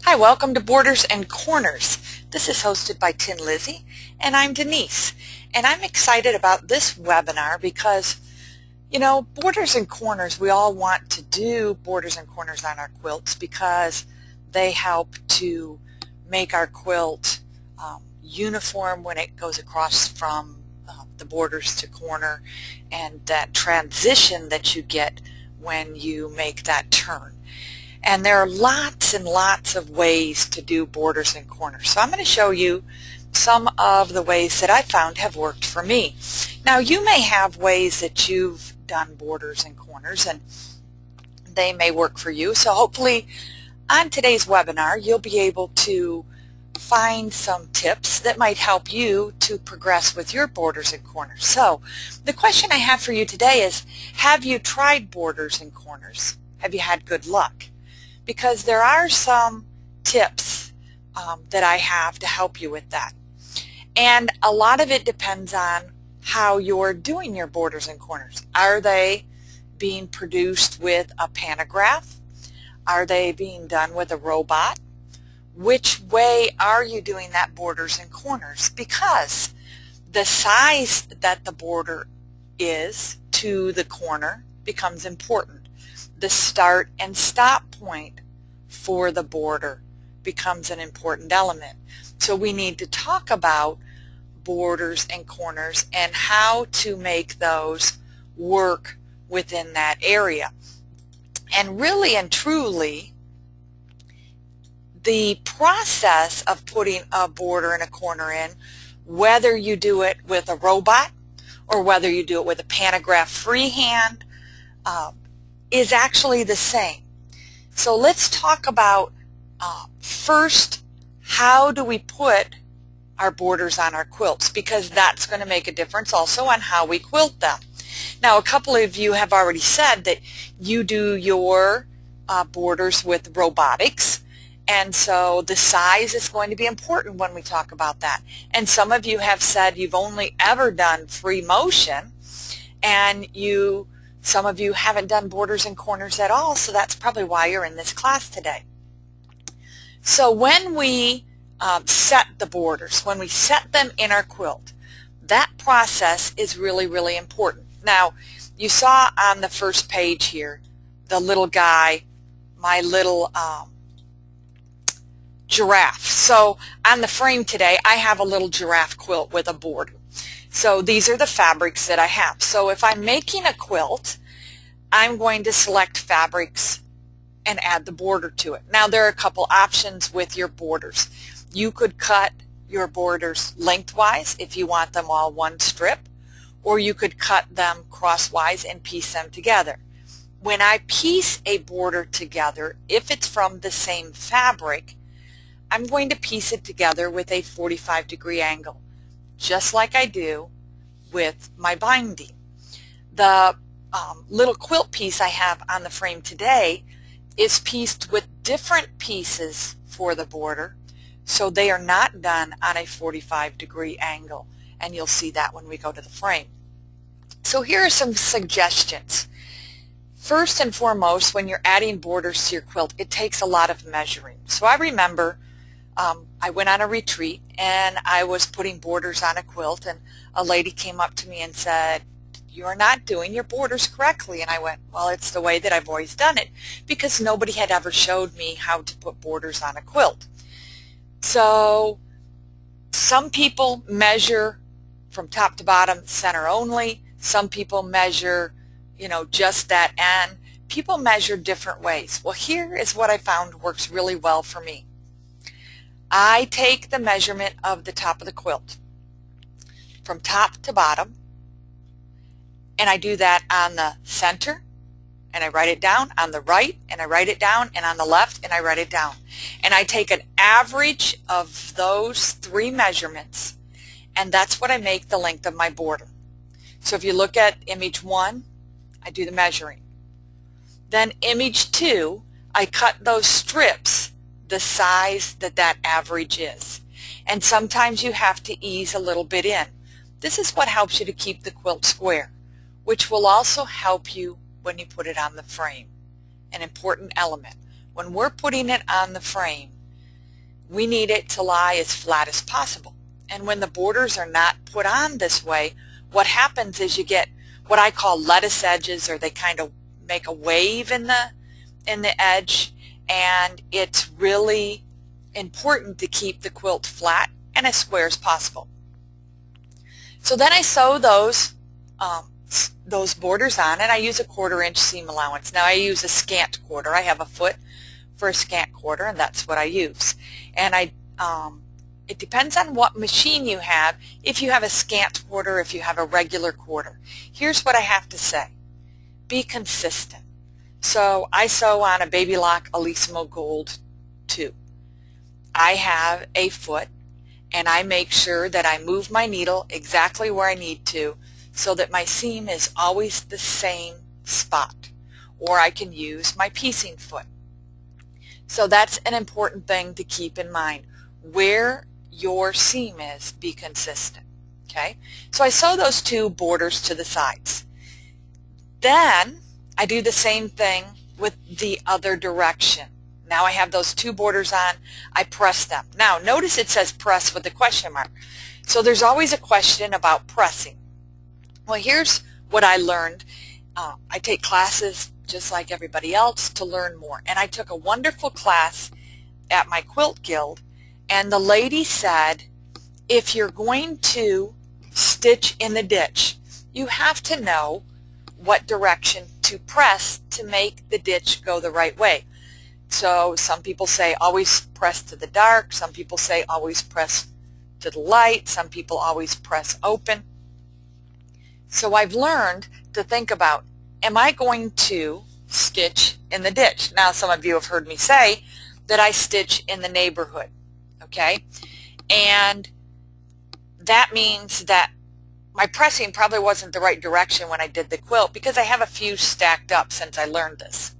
Hi, welcome to Borders and Corners. This is hosted by Tin Lizzie, and I'm Denise. And I'm excited about this webinar because, borders and corners, we all want to do borders and corners on our quilts because they help to make our quilt uniform when it goes across from the borders to corner, and that transition that you get when you make that turn. And there are lots and lots of ways to do borders and corners. So I'm going to show you some of the ways that I found have worked for me. Now you may have ways that you've done borders and corners and they may work for you. So hopefully on today's webinar you'll be able to find some tips that might help you to progress with your borders and corners. So the question I have for you today is, have you tried borders and corners? Have you had good luck? Because there are some tips that I have to help you with that. And a lot of it depends on how you're doing your borders and corners. Are they being produced with a pantograph? Are they being done with a robot? Which way are you doing that borders and corners? Because the size that the border is to the corner becomes important. The start and stop point for the border becomes an important element. So we need to talk about borders and corners and how to make those work within that area. And really and truly, the process of putting a border and a corner in, whether you do it with a robot or whether you do it with a pantograph freehand, is actually the same. So let's talk about first, how do we put our borders on our quilts, because that's going to make a difference also on how we quilt them. Now, a couple of you have already said that you do your borders with robotics, and so the size is going to be important when we talk about that. And some of you have said you've only ever done free motion, and some of you haven't done borders and corners at all, so that's probably why you're in this class today. So when we set the borders, when we set them in our quilt, that process is really, really important. Now, you saw on the first page here, the little guy, my little giraffe. So on the frame today, I have a little giraffe quilt with a border. So these are the fabrics that I have. So if I'm making a quilt, I'm going to select fabrics and add the border to it. Now there are a couple options with your borders. You could cut your borders lengthwise if you want them all one strip, or you could cut them crosswise and piece them together. When I piece a border together, if it's from the same fabric, I'm going to piece it together with a 45-degree angle, just like I do with my binding. The little quilt piece I have on the frame today is pieced with different pieces for the border, so they are not done on a 45-degree angle, and you'll see that when we go to the frame. So here are some suggestions. First and foremost, when you're adding borders to your quilt, it takes a lot of measuring. So I remember I went on a retreat and I was putting borders on a quilt, and a lady came up to me and said, "You're not doing your borders correctly." And I went, well, it's the way that I've always done it, because nobody had ever showed me how to put borders on a quilt. So some people measure from top to bottom, center only. Some people measure, just that end. People measure different ways. Well, here is what I found works really well for me. I take the measurement of the top of the quilt from top to bottom, and I do that on the center, and I write it down, on the right, and I write it down, and on the left, and I write it down. And I take an average of those three measurements, and that's what I make the length of my border. So if you look at image 1, I do the measuring. Then image 2, I cut those strips the size that average is. And sometimes you have to ease a little bit in. This is what helps you to keep the quilt square, which will also help you when you put it on the frame. An important element. When we're putting it on the frame, we need it to lie as flat as possible. And when the borders are not put on this way, what happens is you get what I call lettuce edges, or they kind of make a wave in the edge, and it's really important to keep the quilt flat and as square as possible. So then I sew those borders on, and I use a 1/4 inch seam allowance. Now I use a scant quarter. I have a foot for a scant quarter, and that's what I use. And it depends on what machine you have, if you have a scant quarter, if you have a regular quarter. Here's what I have to say. Be consistent. So I sew on a Baby Lock Elissimo Gold 2. I have a foot, and I make sure that I move my needle exactly where I need to so that my seam is always the same spot. Or I can use my piecing foot. So that's an important thing to keep in mind. Where your seam is, be consistent. Okay? So I sew those 2 borders to the sides. Then I do the same thing with the other direction. Now I have those 2 borders on, I press them. Now notice it says press with a question mark. So there's always a question about pressing. Well, here's what I learned. I take classes just like everybody else to learn more. And I took a wonderful class at my quilt guild, and the lady said, if you're going to stitch in the ditch, you have to know what direction to press to make the ditch go the right way. So some people say always press to the dark, some people say always press to the light, some people always press open. So I've learned to think about, am I going to stitch in the ditch? Now some of you have heard me say that I stitch in the neighborhood, okay? And that means that my pressing probably wasn't the right direction when I did the quilt, because I have a few stacked up since I learned this.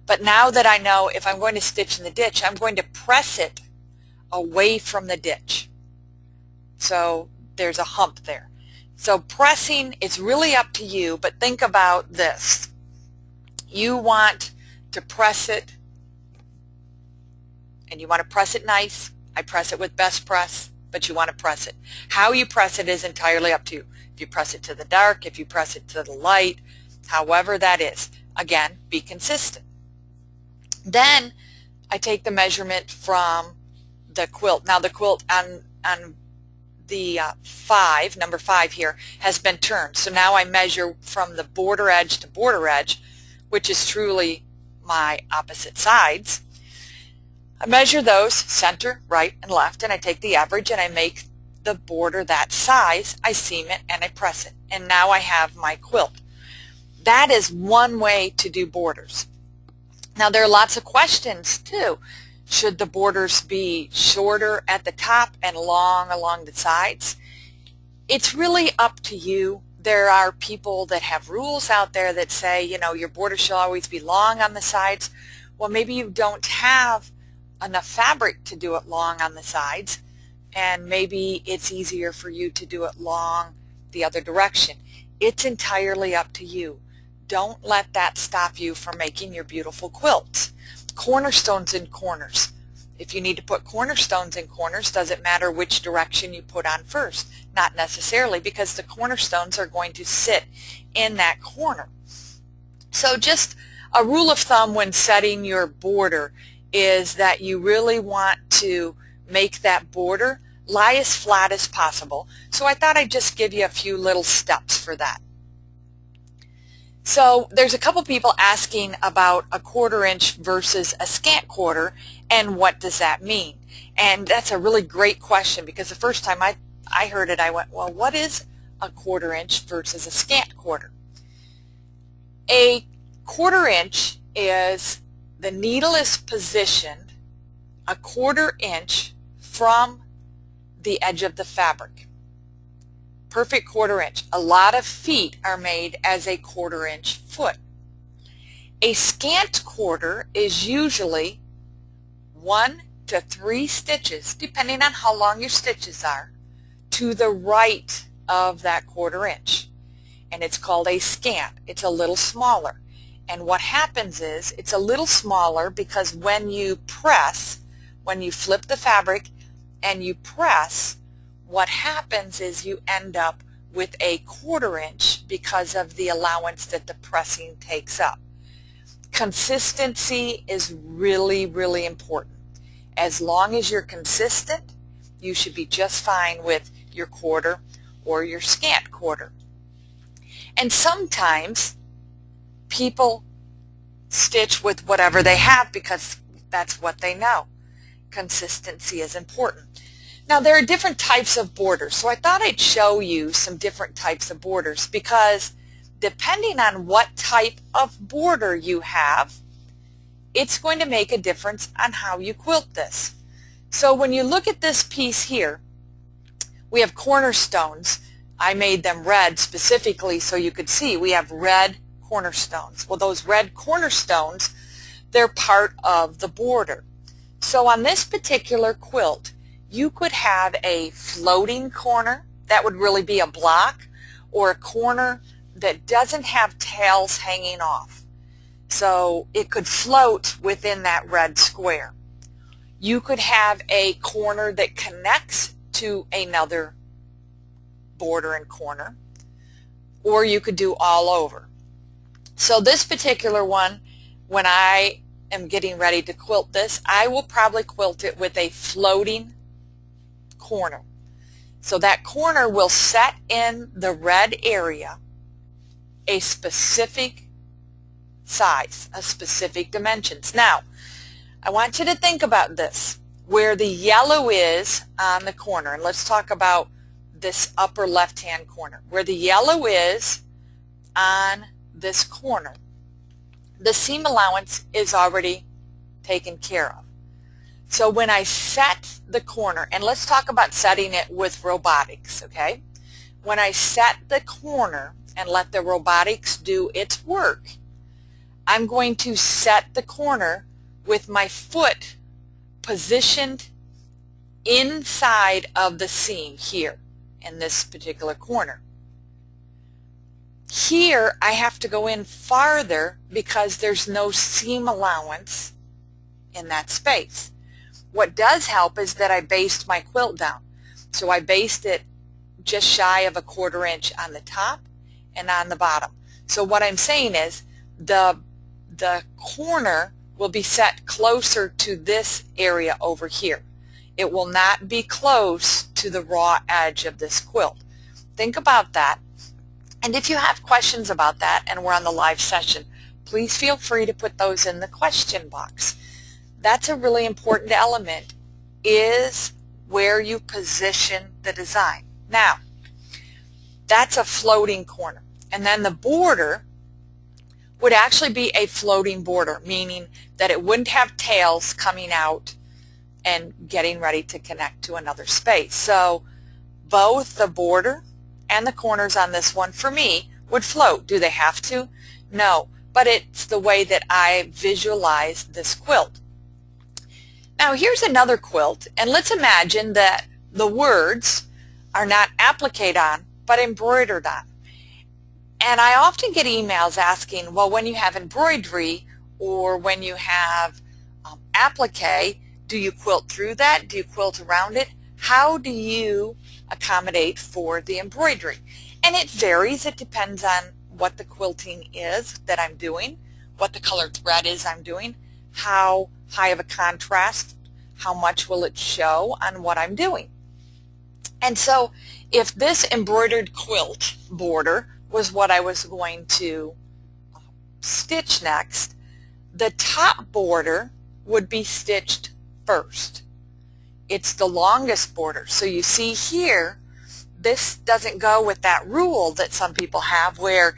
But now that I know if I'm going to stitch in the ditch, I'm going to press it away from the ditch. So there's a hump there. So pressing is really up to you, but think about this. You want to press it, and you want to press it nice. I press it with best press, but you want to press it. How you press it is entirely up to you. If you press it to the dark, if you press it to the light, however that is. Again, be consistent. Then I take the measurement from the quilt. Now the quilt on the number 5 here, has been turned. So now I measure from the border edge to border edge, which is truly my opposite sides. I measure those center, right, and left, and I take the average and I make the border that size. I seam it and I press it. And now I have my quilt. That is one way to do borders. Now there are lots of questions too. Should the borders be shorter at the top and long along the sides? It's really up to you. There are people that have rules out there that say, you know, your border should always be long on the sides. Well, maybe you don't have enough fabric to do it long on the sides, and maybe it's easier for you to do it long the other direction. It's entirely up to you. Don't let that stop you from making your beautiful quilts. Cornerstones in corners. If you need to put cornerstones in corners, does it matter which direction you put on first? Not necessarily, because the cornerstones are going to sit in that corner. So just a rule of thumb when setting your border is that you really want to make that border lie as flat as possible. So I thought I'd just give you a few little steps for that. So there's a couple people asking about a 1/4 inch versus a scant quarter, and what does that mean? And that's a really great question, because the first time I heard it, I went, well, what is a 1/4 inch versus a scant quarter? A 1/4 inch is the needle is positioned a 1/4 inch from the edge of the fabric. Perfect 1/4 inch. A lot of feet are made as a 1/4 inch foot. A scant quarter is usually 1 to 3 stitches, depending on how long your stitches are, to the right of that 1/4 inch. And it's called a scant. It's a little smaller. And what happens is it's a little smaller because when you press, when you flip the fabric and you press, what happens is you end up with a 1/4 inch because of the allowance that the pressing takes up. Consistency is really, really important. As long as you're consistent, you should be just fine with your 1/4 or your scant 1/4. And sometimes people stitch with whatever they have because that's what they know. Consistency is important. Now there are different types of borders, so I thought I'd show you some different types of borders because depending on what type of border you have, it's going to make a difference on how you quilt this. So when you look at this piece here, we have cornerstones. I made them red specifically so you could see we have red cornerstones. Well, those red cornerstones, they're part of the border. So on this particular quilt, you could have a floating corner, that would really be a block, or a corner that doesn't have tails hanging off. So it could float within that red square. You could have a corner that connects to another border and corner, or you could do all over. So this particular one, when I am getting ready to quilt this, I will probably quilt it with a floating corner. So that corner will set in the red area a specific size, a specific dimensions. Now, I want you to think about this. Where the yellow is on the corner, and let's talk about this upper left-hand corner. Where the yellow is on this corner, the seam allowance is already taken care of. So when I set the corner, and let's talk about setting it with robotics, okay? When I set the corner and let the robotics do its work, I'm going to set the corner with my foot positioned inside of the seam here in this particular corner. Here I have to go in farther because there's no seam allowance in that space. What does help is that I based my quilt down. So I based it just shy of a 1/4 inch on the top and on the bottom. So what I'm saying is the corner will be set closer to this area over here. It will not be close to the raw edge of this quilt. Think about that. And if you have questions about that and we're on the live session, please feel free to put those in the question box. That's a really important element, is where you position the design. Now, that's a floating corner. And then the border would actually be a floating border, meaning that it wouldn't have tails coming out and getting ready to connect to another space. So both the border and the corners on this one, for me, would float. Do they have to? No, but it's the way that I visualize this quilt. Now here's another quilt, and let's imagine that the words are not appliqued on, but embroidered on. And I often get emails asking, well, when you have embroidery or when you have applique, do you quilt through that? Do you quilt around it? How do you accommodate for the embroidery? And it varies. It depends on what the quilting is that I'm doing, what the colored thread is I'm doing, how high of a contrast, how much will it show on what I'm doing. And so if this embroidered quilt border was what I was going to stitch next, the top border would be stitched first. It's the longest border. So you see here, this doesn't go with that rule that some people have where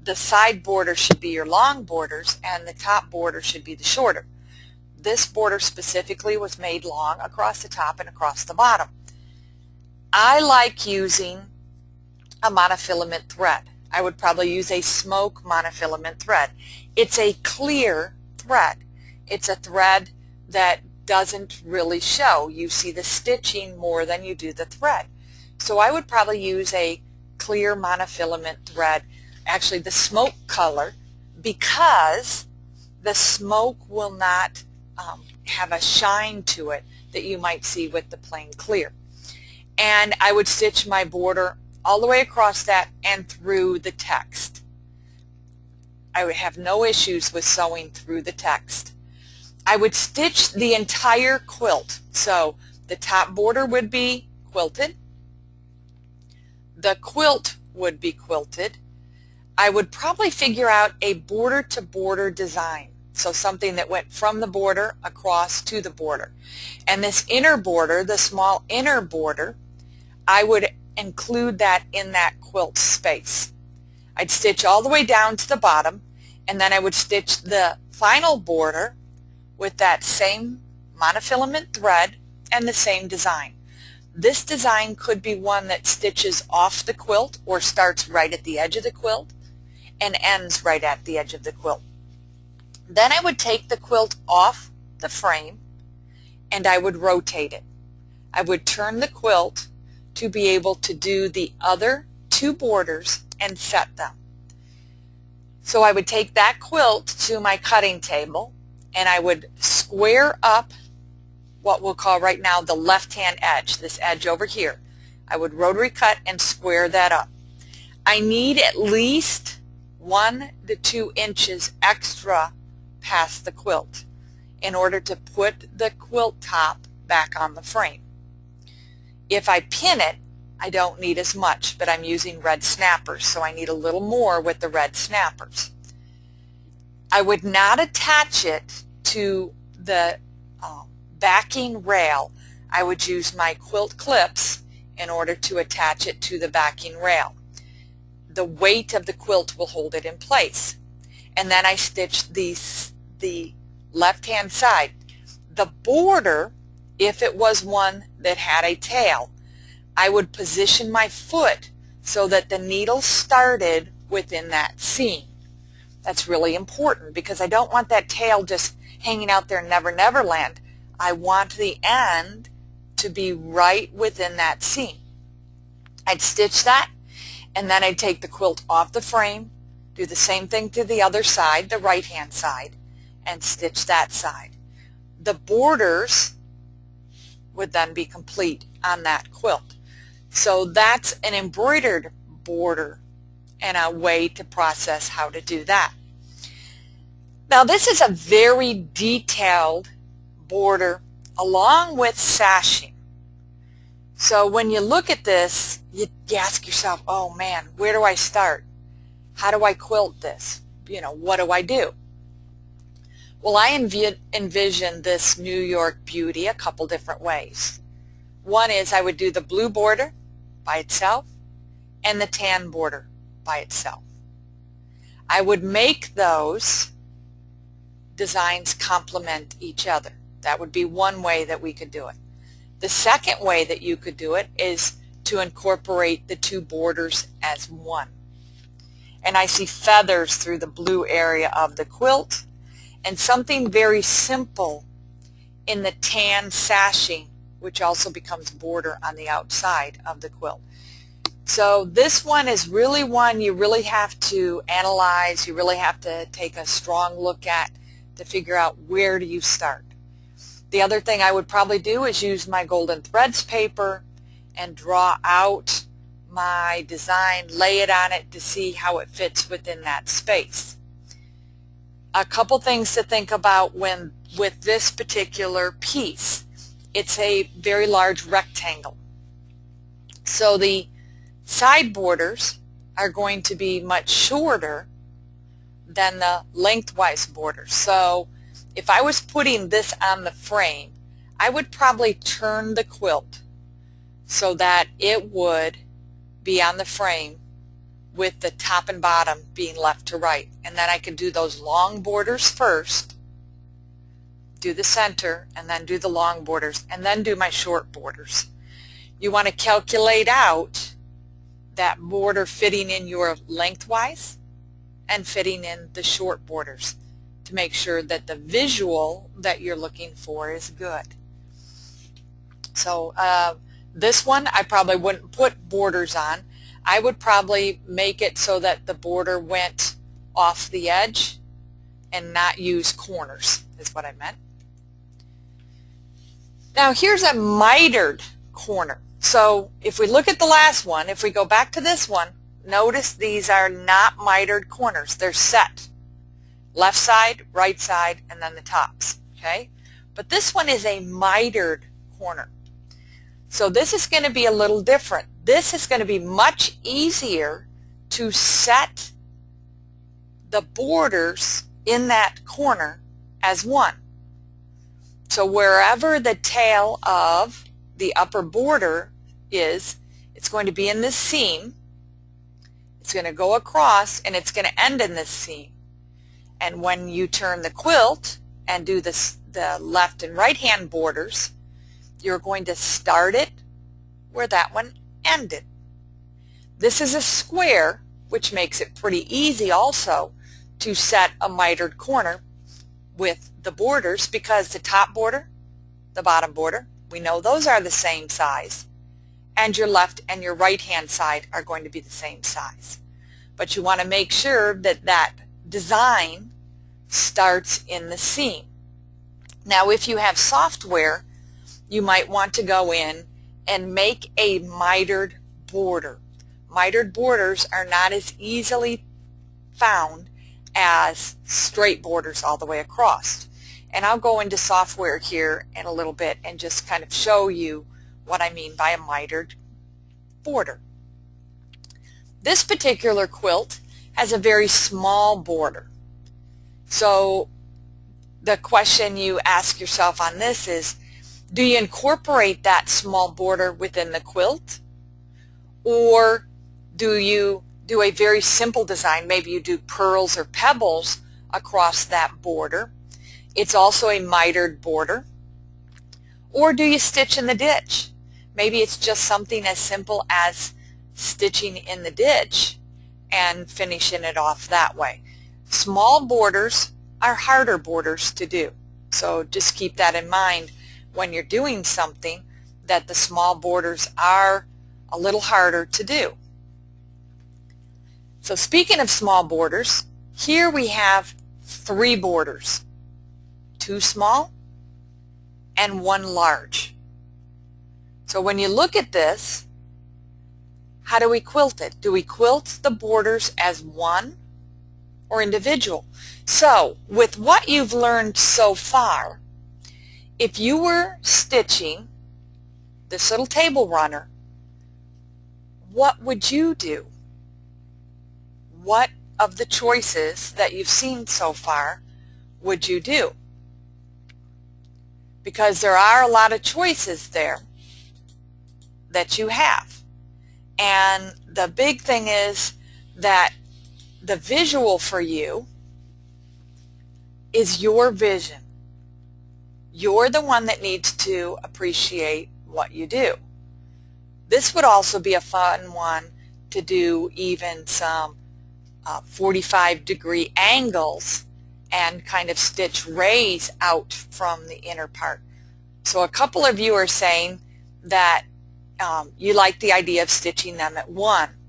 the side border should be your long borders and the top border should be the shorter. This border specifically was made long across the top and across the bottom. I like using a monofilament thread. I would probably use a smoke monofilament thread. It's a clear thread. It's a thread that doesn't really show. You see the stitching more than you do the thread. So I would probably use a clear monofilament thread, actually the smoke color, because the smoke will not have a shine to it that you might see with the plain clear. And I would stitch my border all the way across that and through the text. I would have no issues with sewing through the text. I would stitch the entire quilt. So the top border would be quilted. The quilt would be quilted. I would probably figure out a border to border design. So something that went from the border across to the border. And this inner border, the small inner border, I would include that in that quilt space. I'd stitch all the way down to the bottom, and then I would stitch the final border with that same monofilament thread and the same design. This design could be one that stitches off the quilt or starts right at the edge of the quilt and ends right at the edge of the quilt. Then I would take the quilt off the frame and I would rotate it. I would turn the quilt to be able to do the other two borders and set them. So I would take that quilt to my cutting table and I would square up what we'll call right now the left-hand edge, this edge over here. I would rotary cut and square that up. I need at least 1 to 2 inches extra past the quilt in order to put the quilt top back on the frame. If I pin it, I don't need as much, but I'm using red snappers, so I need a little more with the red snappers. I would not attach it to the backing rail. I would use my quilt clips in order to attach it to the backing rail. The weight of the quilt will hold it in place. And then I stitched the left-hand side. The border, if it was one that had a tail, I would position my foot so that the needle started within that seam. That's really important because I don't want that tail just hanging out there never never land. I want the end to be right within that seam. I'd stitch that and then I'd take the quilt off the frame, do the same thing to the other side, the right hand side, and stitch that side. The borders would then be complete on that quilt. So that's an embroidered border and a way to process how to do that. Now this is a very detailed border along with sashing. So when you look at this, you ask yourself, oh man, where do I start? How do I quilt this? You know, what do I do? Well, I envision this New York beauty a couple different ways. One is I would do the blue border by itself and the tan border by itself. I would make those designs complement each other. That would be one way that we could do it. The second way that you could do it is to incorporate the two borders as one. And I see feathers through the blue area of the quilt and something very simple in the tan sashing, which also becomes border on the outside of the quilt. So this one is really one you really have to analyze, you really have to take a strong look at to figure out where do you start. The other thing I would probably do is use my Golden Threads paper and draw out my design, lay it on it to see how it fits within that space. A couple things to think about with this particular piece. It's a very large rectangle. So the side borders are going to be much shorter than the lengthwise borders. So if I was putting this on the frame, I would probably turn the quilt so that it would be on the frame with the top and bottom being left to right. And then I could do those long borders first, do the center, and then do the long borders, and then do my short borders. You want to calculate out that border fitting in your lengthwise and fitting in the short borders to make sure that the visual that you're looking for is good. So this one I probably wouldn't put borders on. I would probably make it so that the border went off the edge and not use corners is what I meant. Now here's a mitered corner. So if we look at the last one, if we go back to this one, notice these are not mitered corners. They're set. Left side, right side, and then the tops. Okay? But this one is a mitered corner. So this is going to be a little different. This is going to be much easier to set the borders in that corner as one. So wherever the tail of the upper border is, it's going to be in this seam. It's going to go across and it's going to end in this seam. And when you turn the quilt and do this, the left and right hand borders, you're going to start it where that one ended. This is a square, which makes it pretty easy also to set a mitered corner with the borders, because the top border, the bottom border, we know those are the same size, and your left and your right hand side are going to be the same size. But you want to make sure that that design starts in the seam. Now if you have software, you might want to go in and make a mitered border. Mitered borders are not as easily found as straight borders all the way across. And I'll go into software here in a little bit and just kind of show you what I mean by a mitered border. This particular quilt has a very small border. So the question you ask yourself on this is, do you incorporate that small border within the quilt? Or do you do a very simple design? Maybe you do pearls or pebbles across that border. It's also a mitered border. Or do you stitch in the ditch? Maybe it's just something as simple as stitching in the ditch and finishing it off that way. Small borders are harder borders to do. So just keep that in mind when you're doing something, that the small borders are a little harder to do. So speaking of small borders, here we have 3 borders, 2 small and 1 large. So when you look at this, how do we quilt it? Do we quilt the borders as one or individual? So with what you've learned so far, if you were stitching this little table runner, what would you do? What of the choices that you've seen so far would you do? Because there are a lot of choices there that you have. And the big thing is that the visual for you is your vision. You're the one that needs to appreciate what you do. This would also be a fun one to do even some 45-degree angles and kind of stitch rays out from the inner part. So a couple of you are saying that you like the idea of stitching them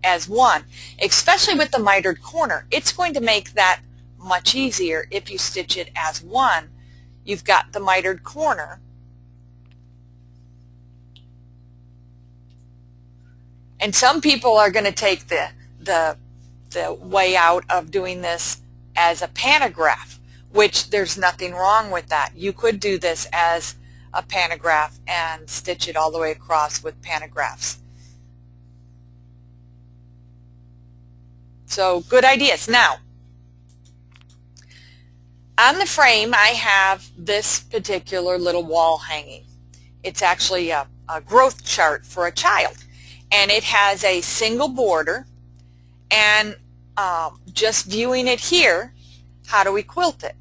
as one, especially with the mitered corner. It's going to make that much easier if you stitch it as one. You've got the mitered corner, and some people are going to take the way out of doing this as a pantograph, which there's nothing wrong with that. You could do this as a pantograph and stitch it all the way across with pantographs. So good ideas. Now, on the frame I have this particular little wall hanging. It's actually a growth chart for a child, and it has a single border. And just viewing it here, how do we quilt it?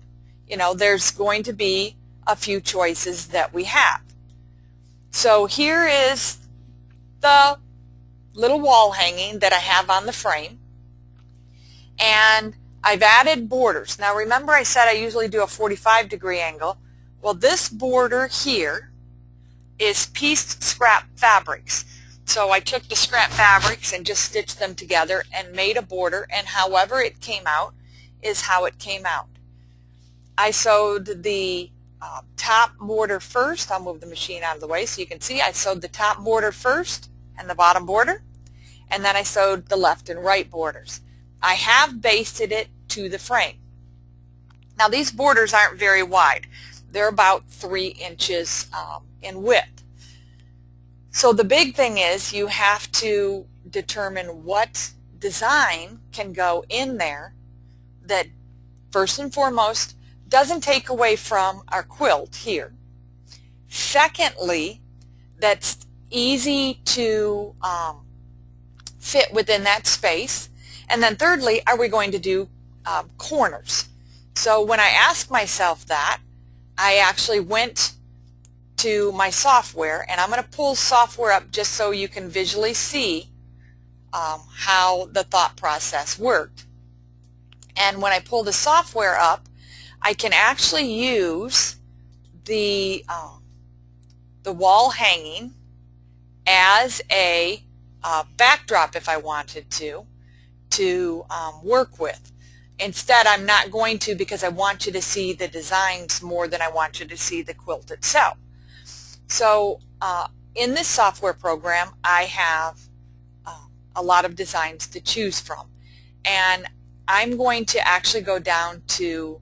You know, there's going to be a few choices that we have. So here is the little wall hanging that I have on the frame, and I've added borders. Now remember I said I usually do a 45-degree angle. Well, this border here is pieced scrap fabrics. So I took the scrap fabrics and just stitched them together and made a border, and however it came out is how it came out. I sewed the top border first. I'll move the machine out of the way so you can see I sewed the top border first and the bottom border, and then I sewed the left and right borders. I have basted it to the frame. Now these borders aren't very wide. They're about 3 inches in width. So the big thing is you have to determine what design can go in there that first and foremost doesn't take away from our quilt here. Secondly, that's easy to fit within that space. And then thirdly, are we going to do corners? So when I asked myself that, I actually went to my software, and I'm going to pull software up just so you can visually see how the thought process worked. And when I pull the software up, I can actually use the wall hanging as a backdrop if I wanted to work with. Instead, I'm not going to, because I want you to see the designs more than I want you to see the quilt itself. So in this software program, I have a lot of designs to choose from. And I'm going to actually go down to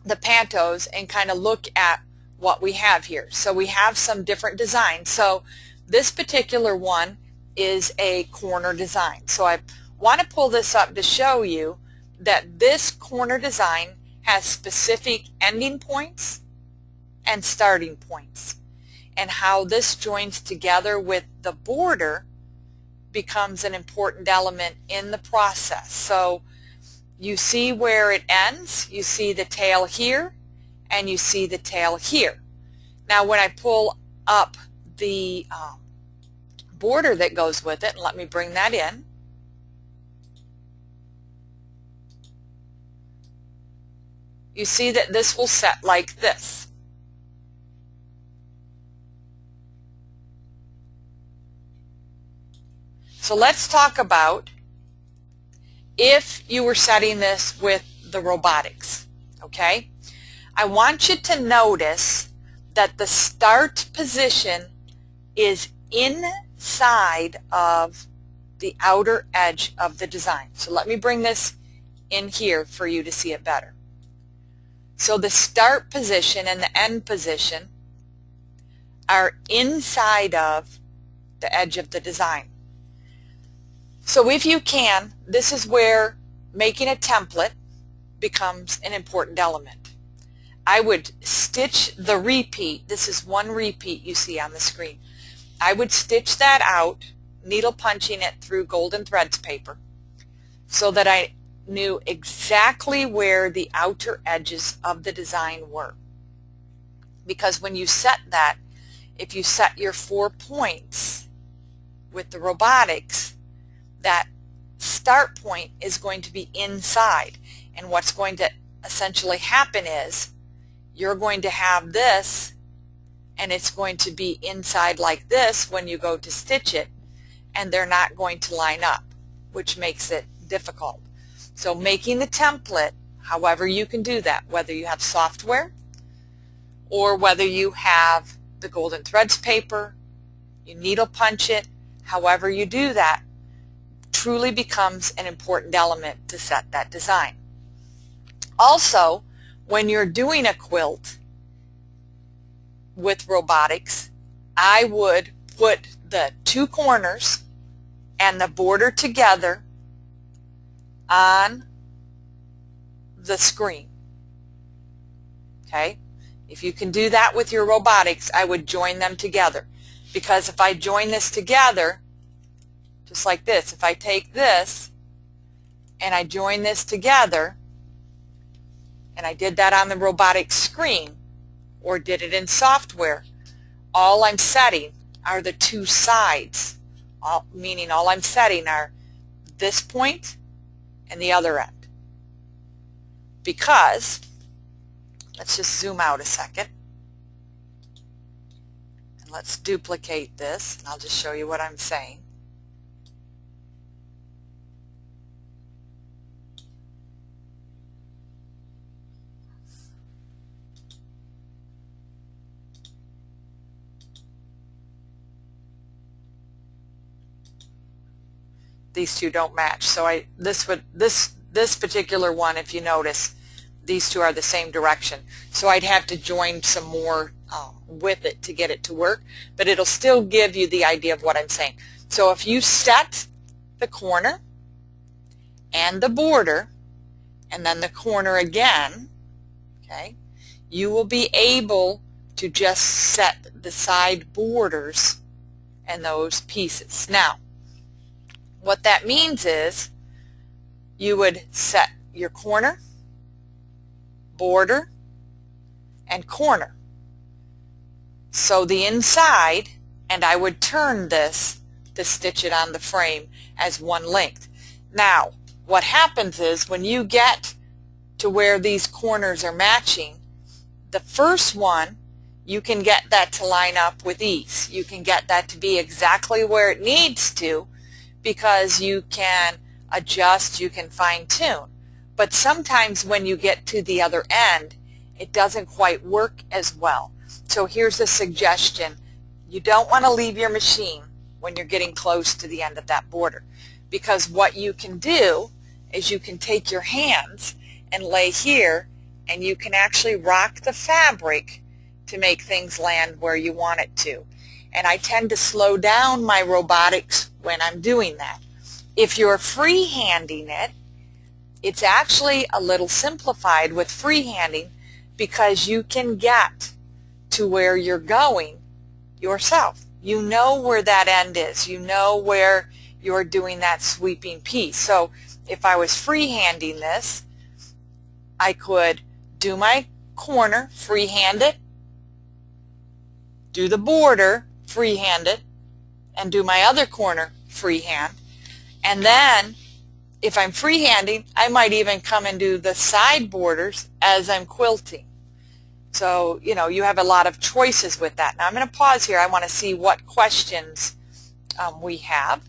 the Pantos and kind of look at what we have here. So we have some different designs. So this particular one is a corner design. So I want to pull this up to show you that this corner design has specific ending points and starting points, and how this joins together with the border becomes an important element in the process. So you see where it ends, you see the tail here, and you see the tail here. Now when I pull up the border that goes with it, and let me bring that in, you see that this will set like this. So let's talk about if you were setting this with the robotics, okay? I want you to notice that the start position is inside of the outer edge of the design. So let me bring this in here for you to see it better. So the start position and the end position are inside of the edge of the design. So if you can, this is where making a template becomes an important element. I would stitch the repeat. This is one repeat you see on the screen. I would stitch that out, needle punching it through golden threads paper, so that I knew exactly where the outer edges of the design were. Because when you set that, if you set your 4 points with the robotics, that start point is going to be inside. And what's going to essentially happen is you're going to have this, and it's going to be inside like this when you go to stitch it, and they're not going to line up, which makes it difficult. So making the template, however you can do that, whether you have software or whether you have the golden threads paper, you needle punch it, however you do that, truly becomes an important element to set that design. Also, when you're doing a quilt with robotics, I would put the 2 corners and the border together on the screen. Okay? If you can do that with your robotics, I would join them together. Because if I join this together, just like this, if I take this and I join this together, and I did that on the robotic screen or did it in software, all I'm setting are the 2 sides, meaning all I'm setting are this point and the other end. Because, let's just zoom out a second, and let's duplicate this, and I'll just show you what I'm saying. these two don't match. So this particular one, if you notice, these two are the same direction. So I'd have to join some more with it to get it to work, but it'll still give you the idea of what I'm saying. So if you set the corner and the border and then the corner again, okay, you will be able to just set the side borders and those pieces. Now, what that means is you would set your corner, border, and corner. So the inside, and I would turn this to stitch it on the frame as one length. Now, what happens is when you get to where these corners are matching, the first one, you can get that to line up with ease. You can get that to be exactly where it needs to because you can adjust, you can fine-tune. But sometimes when you get to the other end, it doesn't quite work as well. So here's a suggestion. You don't want to leave your machine when you're getting close to the end of that border, because what you can do is you can take your hands and lay here, and you can actually rock the fabric to make things land where you want it to. And I tend to slow down my robotics when I'm doing that. If you're freehanding it, it's actually a little simplified with freehanding because you can get to where you're going yourself. You know where that end is. You know where you're doing that sweeping piece. So if I was freehanding this, I could do my corner, freehand it, do the border, freehand it, and do my other corner, freehand. And then if I'm freehanding, I might even come and do the side borders as I'm quilting. So, you know, you have a lot of choices with that. Now I'm going to pause here. I want to see what questions we have.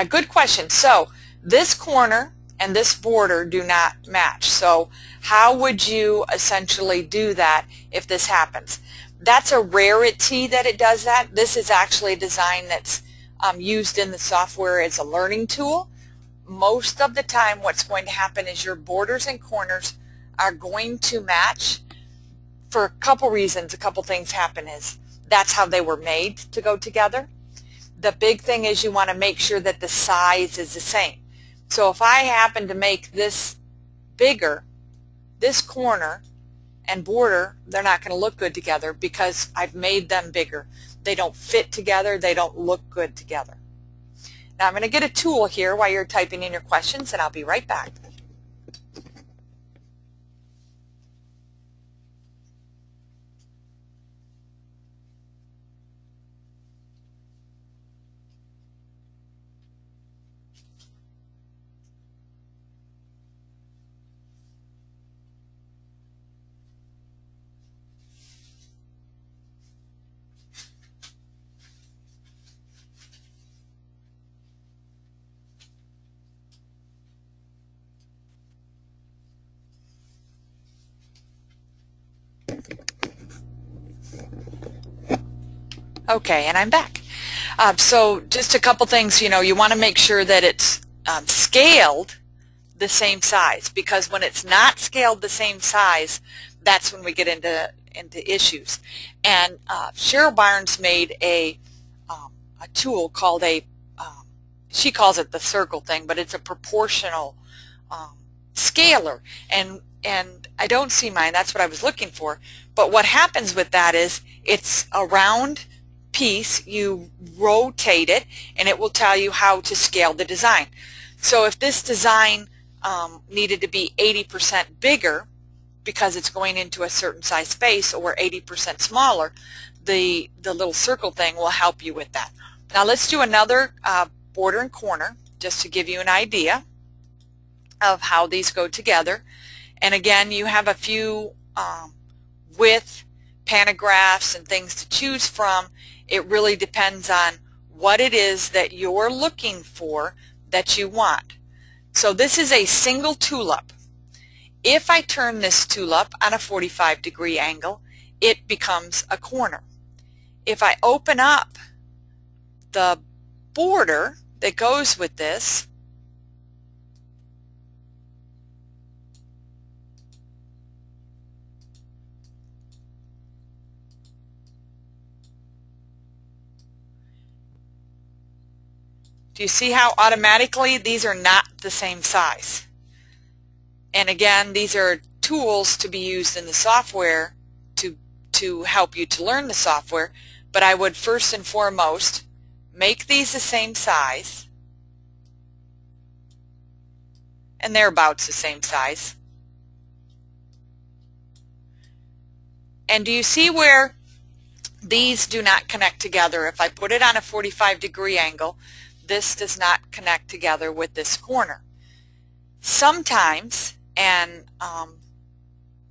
Good question. So this corner and this border do not match. So how would you essentially do that if this happens? That's a rarity that it does that. This is actually a design that's used in the software as a learning tool. Most of the time what's going to happen is your borders and corners are going to match for a couple reasons. A couple things happen is that's how they were made to go together. The big thing is you want to make sure that the size is the same. So if I happen to make this bigger, this corner and border, they're not going to look good together because I've made them bigger. They don't fit together. They don't look good together. Now I'm going to get a tool here while you're typing in your questions, and I'll be right back. Okay, and I'm back. So just a couple things, you know, you want to make sure that it's scaled the same size, because when it's not scaled the same size, that's when we get into issues. And Cheryl Barnes made a tool called she calls it the circle thing, but it's a proportional scaler. And I don't see mine. That's what I was looking for. But what happens with that is it's a round piece. You rotate it, and it will tell you how to scale the design. So if this design needed to be 80% bigger because it's going into a certain size space, or 80% smaller, the little circle thing will help you with that. Now let's do another border and corner just to give you an idea of how these go together. And again, you have a few width panographs and things to choose from. It really depends on what it is that you're looking for that you want. So this is a single tulip. If I turn this tulip on a 45-degree angle, it becomes a corner. If I open up the border that goes with this, do you see how automatically these are not the same size? And again, these are tools to be used in the software to help you to learn the software, but I would first and foremost make these the same size, and they're about the same size. And do you see where these do not connect together? If I put it on a 45-degree angle, this does not connect together with this corner. Sometimes, and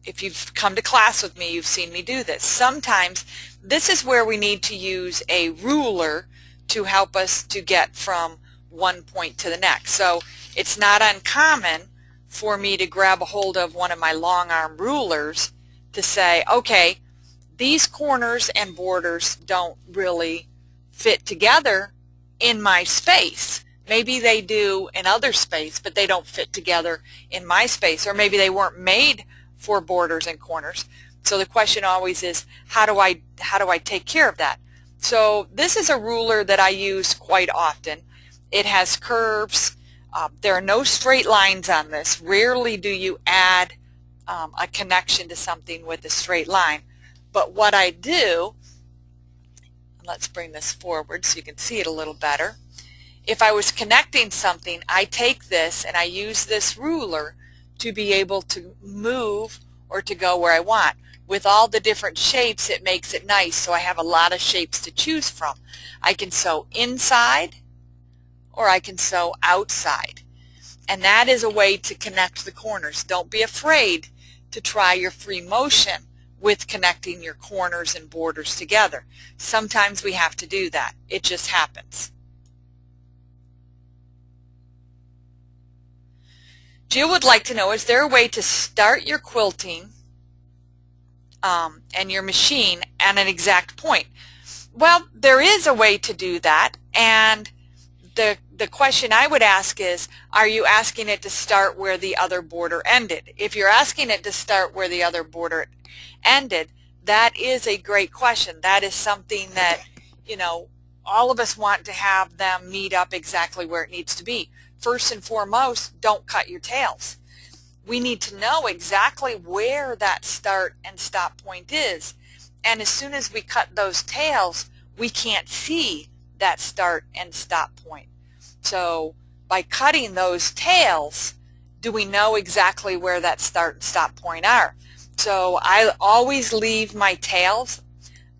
if you've come to class with me, you've seen me do this. Sometimes this is where we need to use a ruler to help us to get from one point to the next. So it's not uncommon for me to grab a hold of one of my long arm rulers to say, okay, these corners and borders don't really fit together in my space. Maybe they do in other space, but they don't fit together in my space. Or maybe they weren't made for borders and corners. So the question always is, how do I take care of that? So this is a ruler that I use quite often. It has curves. There are no straight lines on this. Rarely do you add a connection to something with a straight line. But what I do, let's bring this forward so you can see it a little better. If I was connecting something, I take this and I use this ruler to be able to move or to go where I want. With all the different shapes, it makes it nice, so I have a lot of shapes to choose from. I can sew inside or I can sew outside. And that is a way to connect the corners. Don't be afraid to try your free motion with connecting your corners and borders together. Sometimes we have to do that. It just happens. Jill would like to know, is there a way to start your quilting and your machine at an exact point? Well, there is a way to do that, and the question I would ask is, are you asking it to start where the other border ended? If you're asking it to start where the other border ended, that is a great question. That is something that, you know, all of us want to have them meet up exactly where it needs to be. First and foremost, don't cut your tails. We need to know exactly where that start and stop point is. And as soon as we cut those tails, we can't see that start and stop point. So by cutting those tails, do we know exactly where that start and stop point are? So I always leave my tails.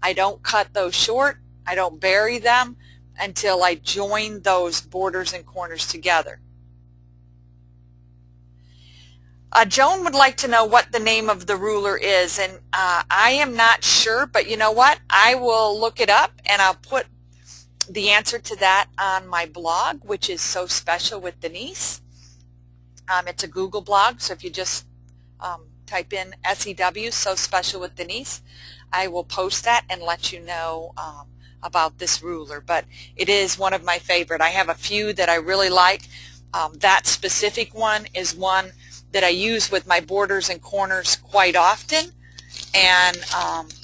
I don't cut those short. I don't bury them until I join those borders and corners together. Joan would like to know what the name of the ruler is, and I am not sure, but you know what? I will look it up and I'll put the answer to that on my blog, which is So Special with Denise. It's a Google blog, so if you just type in SEW, So Special with Denise, I will post that and let you know about this ruler. But it is one of my favorite. I have a few that I really like. That specific one is one that I use with my borders and corners quite often, and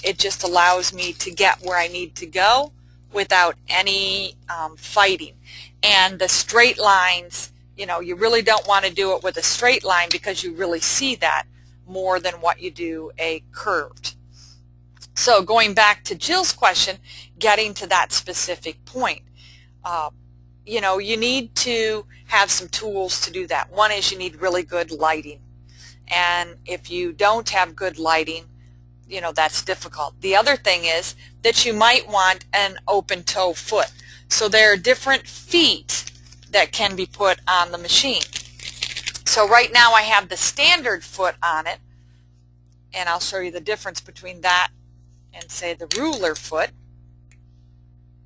it just allows me to get where I need to go without any fighting. And the straight lines, you know, you really don't want to do it with a straight line because you really see that more than what you do a curved. So going back to Jill's question, getting to that specific point, you know, you need to have some tools to do that. One is you need really good lighting. And if you don't have good lighting, you know, that's difficult. The other thing is that you might want an open toe foot. So there are different feet that can be put on the machine. So right now I have the standard foot on it, and I'll show you the difference between that and say the ruler foot.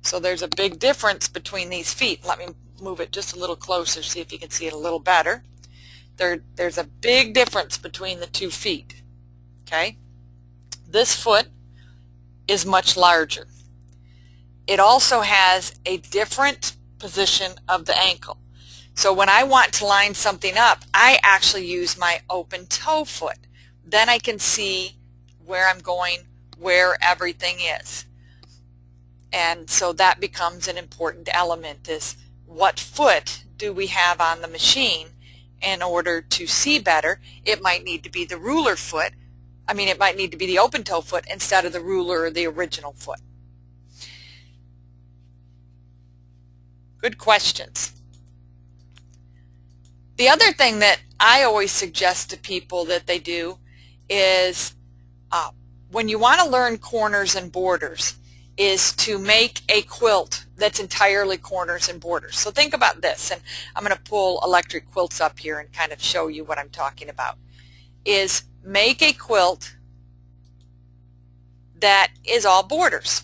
So there's a big difference between these feet. Let me move it just a little closer, see if you can see it a little better. There's a big difference between the 2 feet. Okay? This foot is much larger. It also has a different position of the ankle. So when I want to line something up, I actually use my open toe foot. Then I can see where I'm going, where everything is. And so that becomes an important element, is what foot do we have on the machine in order to see better. It might need to be the ruler foot. I mean, it might need to be the open toe foot instead of the ruler or the original foot. Good questions. The other thing that I always suggest to people that they do is when you want to learn corners and borders is to make a quilt that's entirely corners and borders. So think about this, and I'm going to pull electric quilts up here and kind of show you what I'm talking about. Is make a quilt that is all borders.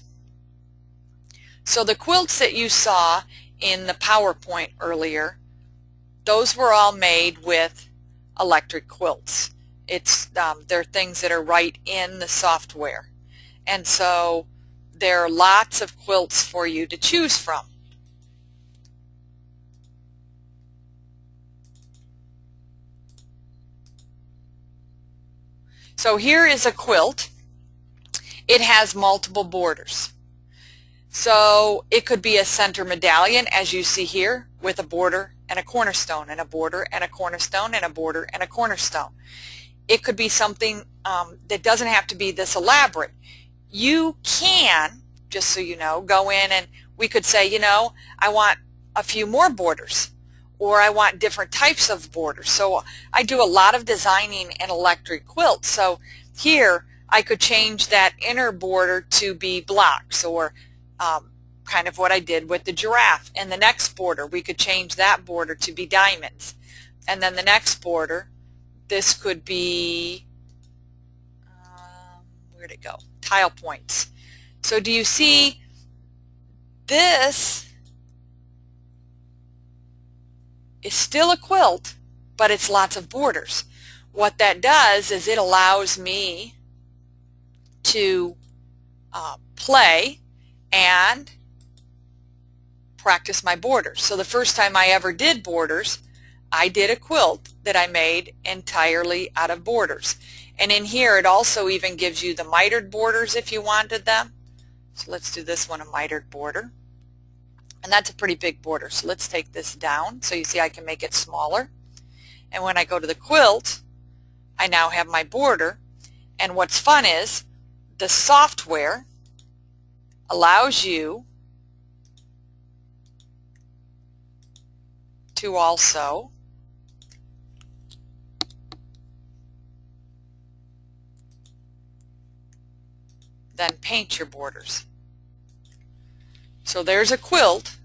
So the quilts that you saw in the PowerPoint earlier, those were all made with electric quilts. They're things that are right in the software. And so there are lots of quilts for you to choose from. So here is a quilt. It has multiple borders. So it could be a center medallion, as you see here, with a border and a cornerstone and a border and a cornerstone and a border and a cornerstone. It could be something that doesn't have to be this elaborate. You can, just so you know, go in and we could say, you know, I want a few more borders, or I want different types of borders. So I do a lot of designing in electric quilts. So here I could change that inner border to be blocks, or kind of what I did with the giraffe. And the next border, we could change that border to be diamonds. And then the next border, this could be, where'd it go? Tile points. So do you see this is still a quilt, but it's lots of borders. What that does is it allows me to play and practice my borders. So the first time I ever did borders, I did a quilt that I made entirely out of borders. And in here it also even gives you the mitered borders if you wanted them. So let's do this one, a mitered border. And that's a pretty big border. So let's take this down so you see I can make it smaller. And when I go to the quilt, I now have my border. And what's fun is the software allows you to also then paint your borders. So there's a quilt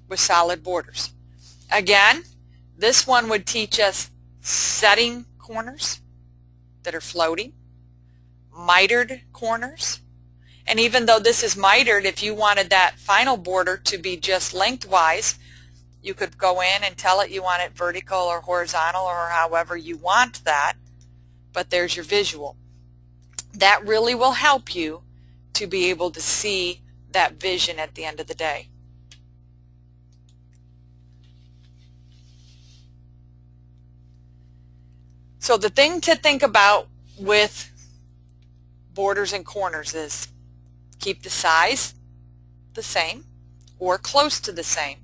with solid borders. Again, this one would teach us setting corners that are floating, mitered corners, and even though this is mitered, if you wanted that final border to be just lengthwise, you could go in and tell it you want it vertical or horizontal or however you want that, but there's your visual. That really will help you to be able to see that vision at the end of the day. So the thing to think about with borders and corners is keep the size the same or close to the same.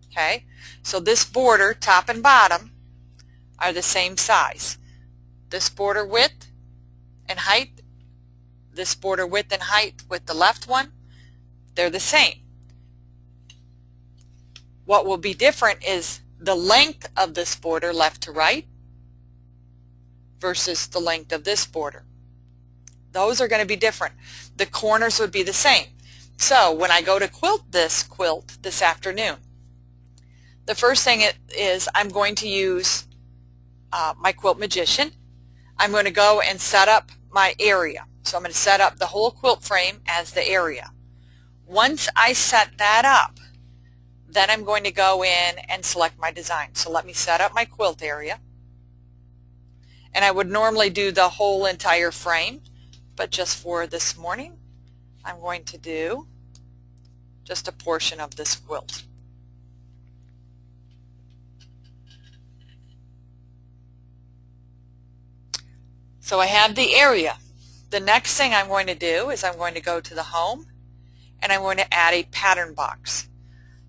Okay, so this border, top and bottom, are the same size. This border width and height, this border width and height with the left one, they're the same. What will be different is the length of this border left to right versus the length of this border. Those are going to be different. The corners would be the same. So when I go to quilt this afternoon, the first thing is I'm going to use my Quilt Magician. I'm going to go and set up my area. So I'm going to set up the whole quilt frame as the area. Once I set that up, Then I'm going to go in and select my design. So let me set up my quilt area. And I would normally do the whole entire frame, but just for this morning, I'm going to do just a portion of this quilt. So I have the area. The next thing I'm going to do is I'm going to go to the home and I'm going to add a pattern box.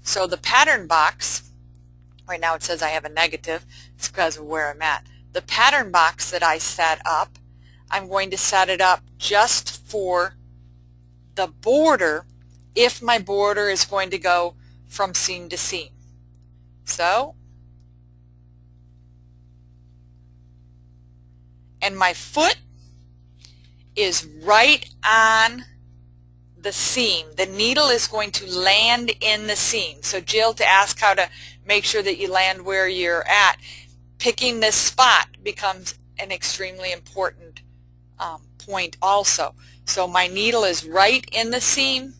So the pattern box, right now it says I have a negative, it's because of where I'm at. The pattern box that I set up, I'm going to set it up just for the border if my border is going to go from seam to seam. So, and my foot is right on the seam. The needle is going to land in the seam. So Jill, to ask how to make sure that you land where you're at, picking this spot becomes an extremely important point also. So my needle is right in the seam.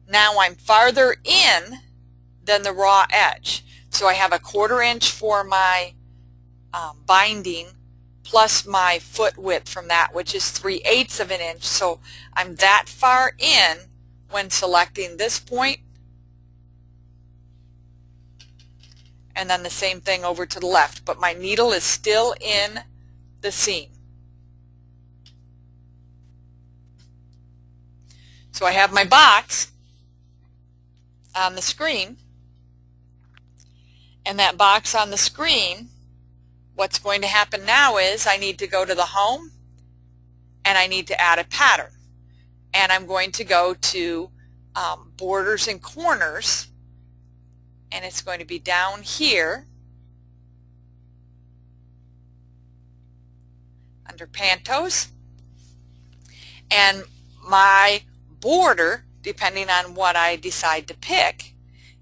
Now I'm farther in than the raw edge. So I have a 1/4 inch for my binding plus my foot width from that, which is 3/8 of an inch. So I'm that far in when selecting this point. And then the same thing over to the left, but my needle is still in the seam. So I have my box on the screen, and that box on the screen, what's going to happen now is I need to go to the home and I need to add a pattern. And I'm going to go to borders and corners, and it's going to be down here under Pantos. And my border, depending on what I decide to pick,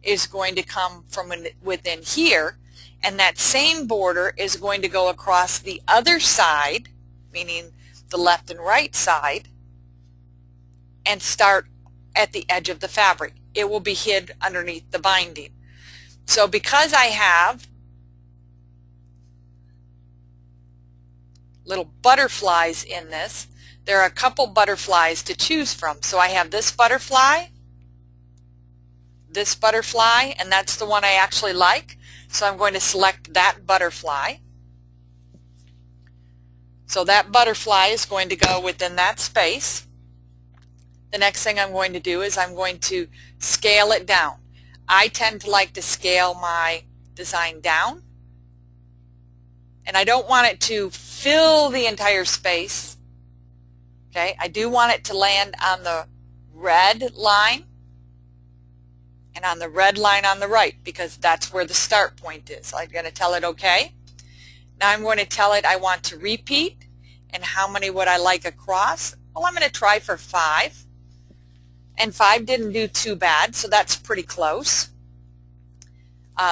is going to come from within here, and that same border is going to go across the other side, meaning the left and right side, and start at the edge of the fabric. It will be hid underneath the binding. So because I have little butterflies in this, there are a couple butterflies to choose from. So I have this butterfly, and that's the one I actually like. So I'm going to select that butterfly. So that butterfly is going to go within that space. The next thing I'm going to do is I'm going to scale it down. I tend to like to scale my design down, and I don't want it to fill the entire space. Okay, I do want it to land on the red line and on the red line on the right, because that's where the start point is. I'm going to tell it okay. Now I'm going to tell it I want to repeat, and how many would I like across? Well, I'm going to try for 5. And 5 didn't do too bad, so that's pretty close.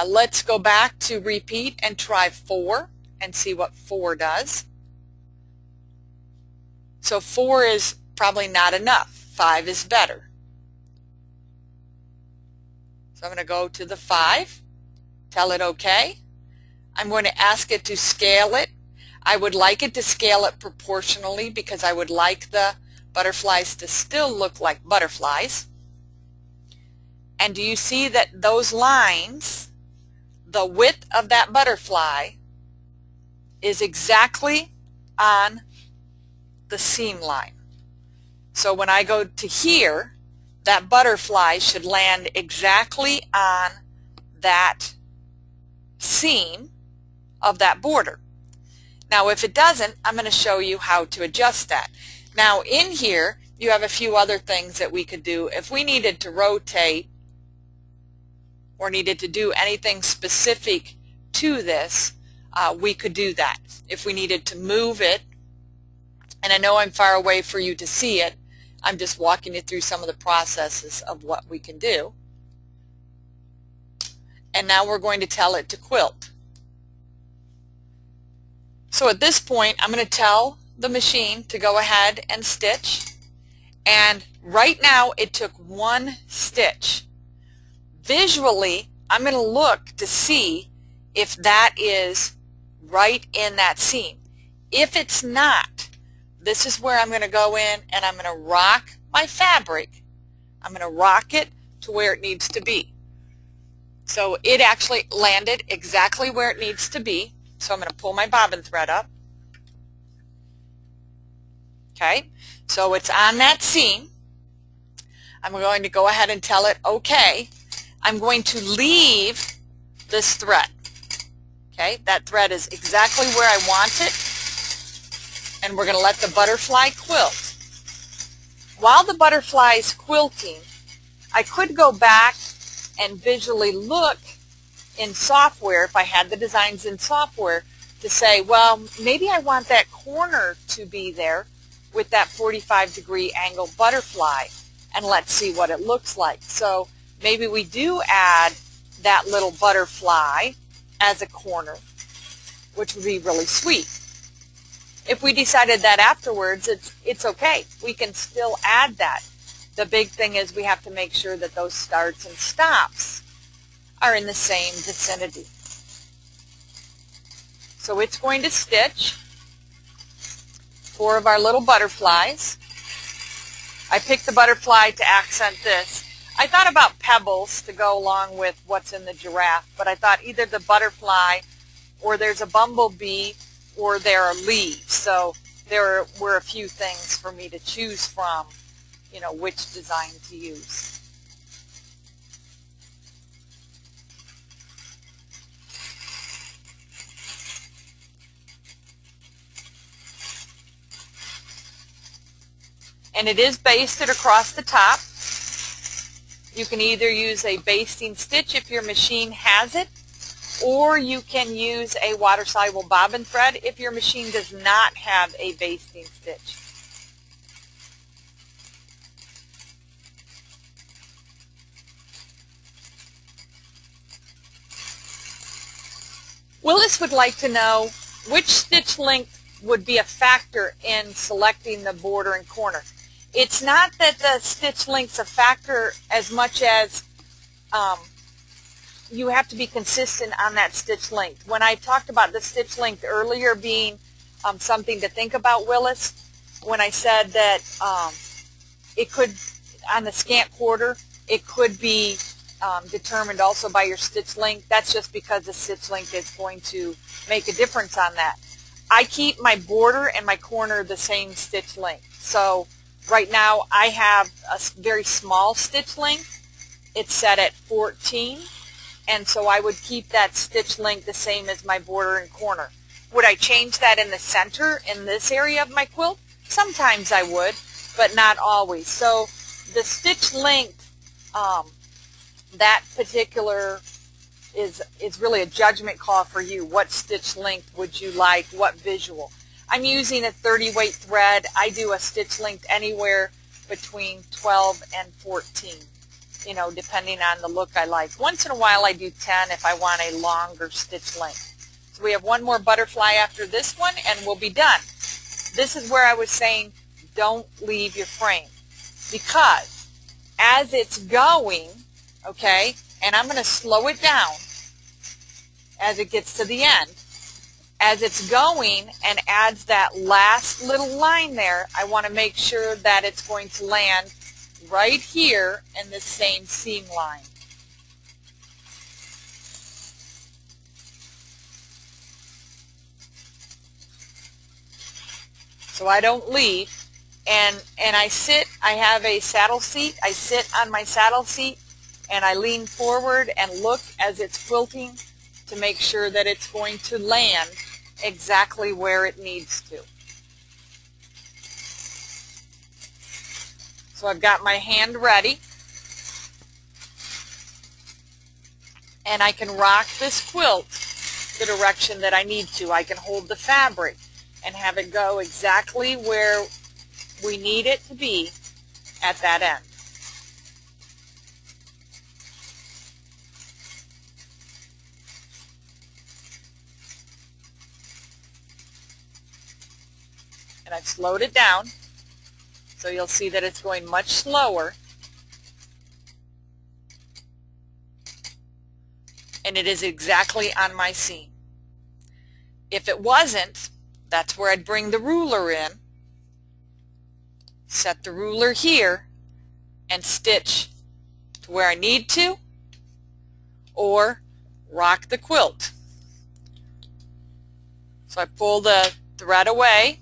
Let's go back to repeat and try 4 and see what 4 does. So 4 is probably not enough. 5 is better. So I'm going to go to the 5, tell it okay. I'm going to ask it to scale it. I would like it to scale it proportionally because I would like the butterflies to still look like butterflies. And do you see that those lines, the width of that butterfly is exactly on the seam line? So when I go to here, that butterfly should land exactly on that seam of that border. Now if it doesn't, I'm going to show you how to adjust that. Now in here you have a few other things that we could do. If we needed to rotate or needed to do anything specific to this, we could do that. If we needed to move it, and I know I'm far away for you to see it, I'm just walking you through some of the processes of what we can do. And now we're going to tell it to quilt. So at this point I'm going to tell the machine to go ahead and stitch, and right now it took 1 stitch. Visually, I'm going to look to see if that is right in that seam. If it's not, this is where I'm going to go in and I'm going to rock my fabric. I'm going to rock it to where it needs to be. So it actually landed exactly where it needs to be. So I'm going to pull my bobbin thread up. Okay, so it's on that seam. I'm going to go ahead and tell it okay. I'm going to leave this thread. Okay, that thread is exactly where I want it. And we're going to let the butterfly quilt. While the butterfly is quilting, I could go back and visually look in software, if I had the designs in software, to say, well, maybe I want that corner to be there with that 45-degree angle butterfly, and let's see what it looks like. So maybe we do add that little butterfly as a corner, which would be really sweet. If we decided that afterwards, it's okay. We can still add that. The big thing is we have to make sure that those starts and stops are in the same vicinity. So it's going to stitch 4 of our little butterflies. I picked the butterfly to accent this. I thought about pebbles to go along with what's in the giraffe, but I thought either the butterfly or there's a bumblebee or there are leaves. So there were a few things for me to choose from, you know, which design to use. And it is basted across the top. You can either use a basting stitch if your machine has it, or you can use a water-soluble bobbin thread if your machine does not have a basting stitch. Willis would like to know which stitch length would be a factor in selecting the border and corner. It's not that the stitch length's a factor as much as you have to be consistent on that stitch length. When I talked about the stitch length earlier being something to think about, Willis, when I said that it could, on the scant quarter, it could be determined also by your stitch length. That's just because the stitch length is going to make a difference on that. I keep my border and my corner the same stitch length. So right now I have a very small stitch length. It's set at 14, and so I would keep that stitch length the same as my border and corner. Would I change that in the center in this area of my quilt? Sometimes I would, but not always. So the stitch length, that particular is really a judgment call for you. What stitch length would you like? What visual? I'm using a 30 weight thread. I do a stitch length anywhere between 12 and 14, you know, depending on the look I like. Once in a while I do 10 if I want a longer stitch length. So we have one more butterfly after this one and we'll be done. This is where I was saying don't leave your frame, because as it's going, okay, and I'm going to slow it down as it gets to the end. As it's going and adds that last little line there, I want to make sure that it's going to land right here in the same seam line. So I don't leave, and I sit, I have a saddle seat, I sit on my saddle seat and I lean forward and look as it's quilting to make sure that it's going to land exactly where it needs to. So I've got my hand ready, and I can rock this quilt the direction that I need to. I can hold the fabric and have it go exactly where we need it to be at that end. And I've slowed it down, so you'll see that it's going much slower. and it is exactly on my seam. If it wasn't, that's where I'd bring the ruler in, set the ruler here, and stitch to where I need to, or rock the quilt. So I pull the thread away.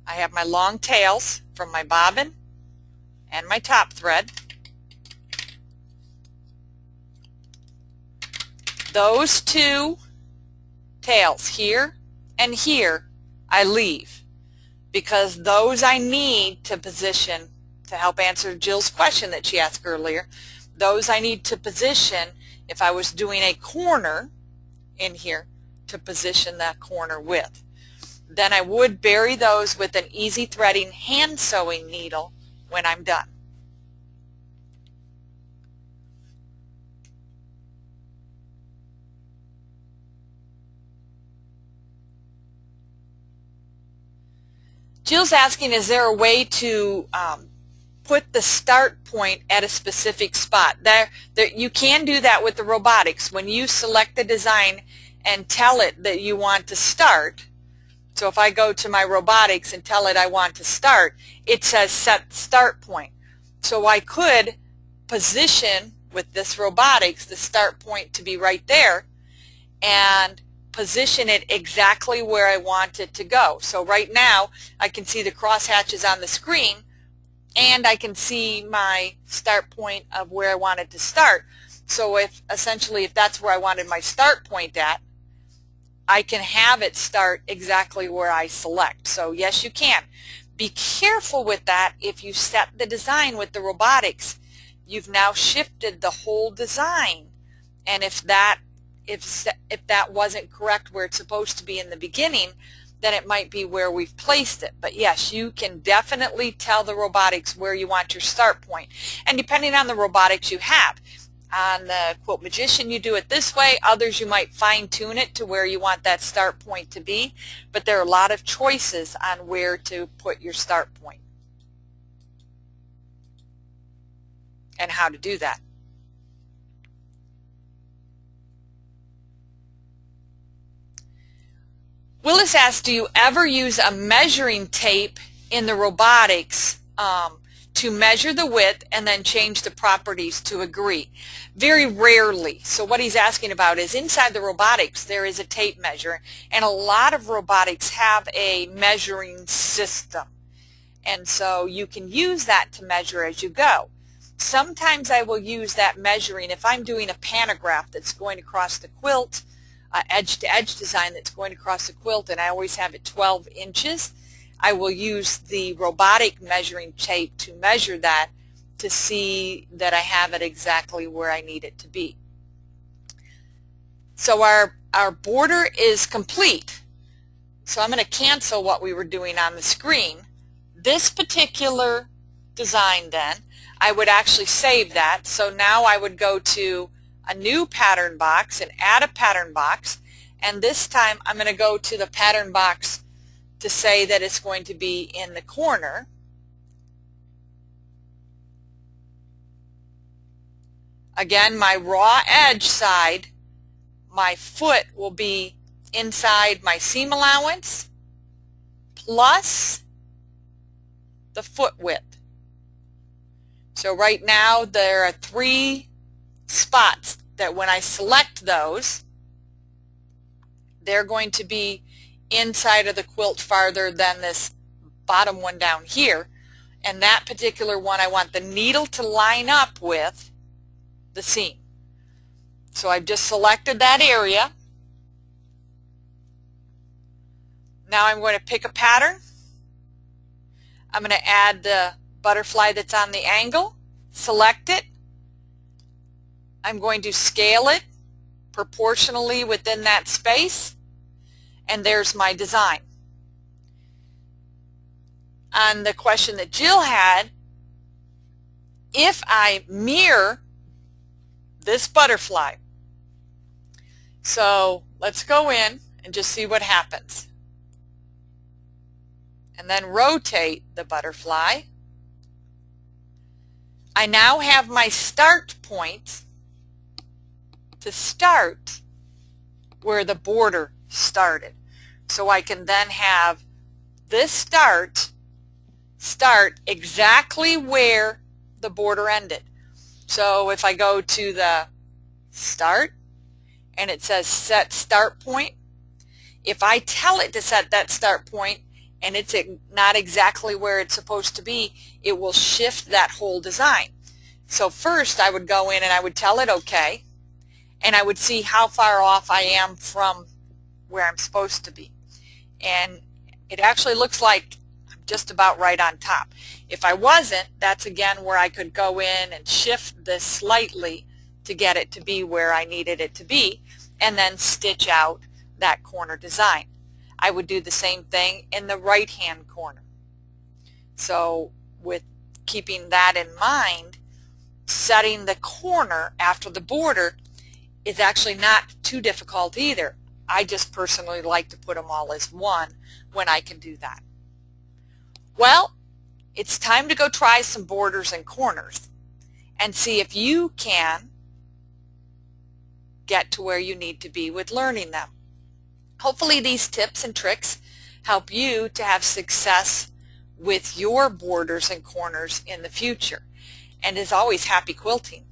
I have my long tails from my bobbin and my top thread. Those two tails here and here I leave because those I need to position to help answer Jill's question that she asked earlier. Those I need to position if I was doing a corner in here to position that corner with. Then I would bury those with an easy threading hand sewing needle when I'm done. Jill's asking, is there a way to put the start point at a specific spot? There, you can do that with the robotics. When you select the design and tell it that you want to start, so if I go to my robotics and tell it I want to start, it says set start point. So I could position with this robotics the start point to be right there and position it exactly where I want it to go. So right now I can see the crosshatches on the screen and I can see my start point of where I wanted to start. So if that's where I wanted my start point at, I can have it start exactly where I select. So yes, you can. Be careful with that. If you set the design with the robotics, you've now shifted the whole design. And if that wasn't correct where it's supposed to be in the beginning, then it might be where we've placed it. But yes, you can definitely tell the robotics where you want your start point. And depending on the robotics you have, on the Quilt Magician you do it this way, others you might fine tune it to where you want that start point to be, but there are a lot of choices on where to put your start point and how to do that. Willis asks, do you ever use a measuring tape in the robotics to measure the width and then change the properties to agree? Very rarely. So what he's asking about is inside the robotics there is a tape measure, and a lot of robotics have a measuring system. And so you can use that to measure as you go. Sometimes I will use that measuring if I'm doing a pantograph that's going across the quilt, edge-to-edge design that's going across the quilt, and I always have it 12 inches. I will use the robotic measuring tape to measure that to see that I have it exactly where I need it to be. So our border is complete. So I'm going to cancel what we were doing on the screen. This particular design then, I would actually save that. So now I would go to a new pattern box and add a pattern box, and this time I'm going to go to the pattern box to say that it's going to be in the corner. Again, my raw edge side, my foot will be inside my seam allowance plus the foot width. So right now there are 3 spots that when I select those, they're going to be inside of the quilt farther than this bottom one down here. And that particular one I want the needle to line up with the seam. So I've just selected that area. Now I'm going to pick a pattern. I'm going to add the butterfly that's on the angle, select it. I'm going to scale it proportionally within that space, and there's my design. On the question that Jill had, if I mirror this butterfly, so let's go in and just see what happens. And then rotate the butterfly. I now have my start point to start where the border started. So I can then have this start exactly where the border ended. So if I go to the start and it says set start point, if I tell it to set that start point and it's not exactly where it's supposed to be, it will shift that whole design. So first I would go in and I would tell it okay, and I would see how far off I am from where I'm supposed to be. And it actually looks like I'm just about right on top. If I wasn't, that's again where I could go in and shift this slightly to get it to be where I needed it to be, and then stitch out that corner design. I would do the same thing in the right hand corner. So with keeping that in mind, setting the corner after the border is actually not too difficult either. I just personally like to put them all as one when I can do that. Well, it's time to go try some borders and corners and see if you can get to where you need to be with learning them. Hopefully these tips and tricks help you to have success with your borders and corners in the future. And as always, happy quilting.